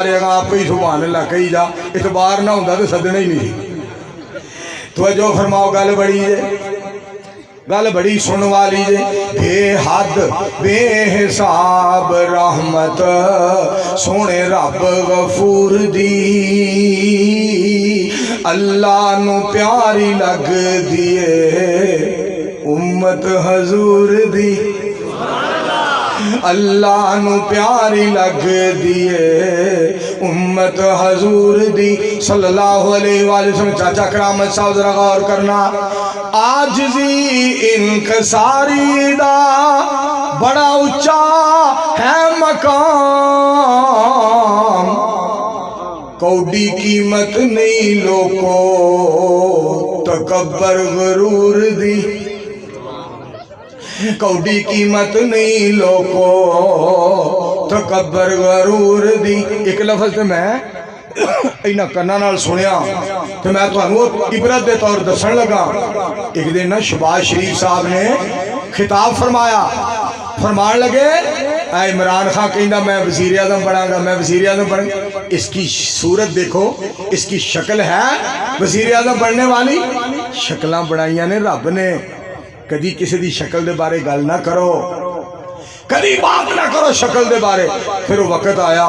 آپ ہی سبحان اللہ کہی جا اعتبار نہ ہوتا تو سدنا ہی نہیں توجہ فرماؤ گل بڑی ہے گل بڑی سن والی ہے بے حد بے حساب رحمت سونے رب غفور دی اللہ نو پیاری لگ دیے امت حضور دی اللہ نو پیاری لگ دیے امت حضور دی صلی اللہ علیہ وآلہ وسلم چاچا کرامت صاحب ذرا غور کرنا آجزی انکساری دا بڑا اچا ہے مقام کوڈی قیمت نہیں لوکو تکبر غرور دی کوڈی قیمت نہیں لوکو تکبر غرور دی ایک لفظ تے میں اینا کرنا نال سنیا تو میں تو انہوں عبرت دے طور دسن لگا ایک دن شہباز شریف صاحب نے خطاب فرمایا فرمان لگے اے عمران خان کہندہ میں وزیر اعظم بنا گا میں وزیر اعظم بنا گا اس کی صورت دیکھو اس کی شکل ہے وزیر اعظم بننے والی شکلاں بنائیاں نے رب نے کدی کسی دی شکل دے بارے گل نہ کرو کدی بات نہ کرو شکل دے بارے پھر وقت آیا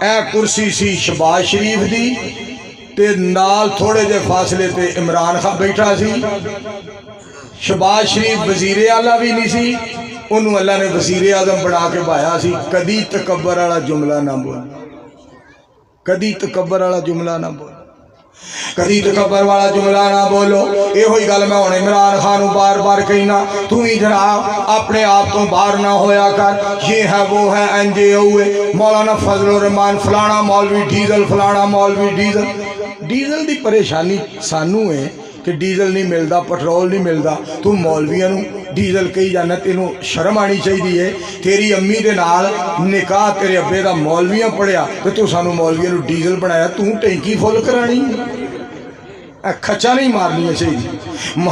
اے کرسی سی شہباز شریف دی تے نال تھوڑے جے فاصلے تے عمران خان بیٹھا سی شہباز شریف وزیر اعلیٰ بھی نہیں سی انہوں اللہ نے وزیر اعظم بنا کے بایا سی کدی تکبر والا جملہ نہ بول کدی تکبر والا جملہ نہ بول کدی تکبر والا جملہ نہ بولو یہ ہوئی گل میں ہونے عمران خان بار بار کہنا تو ہی جناب اپنے آپ تو باہر نہ ہویا کر یہ ہے وہ ہے انجے ہوئے مولانا فضل الرحمان فلانا مولوی ڈیزل فلانا مولوی ڈیزل دی پریشانی سانو ہے کہ ڈیزل نہیں ملتا پٹرول نہیں ملتا تو مولویاں ڈیزل کہی جانا تینوں شرم آنی چاہیے تیری امی دے نال نکاح تیرے ابے دا مولویاں پڑھیا تو سانو مولویاں ڈیزل بنایا تو ٹینکی فل کرانی کھچا نہیں مارنی چاہیے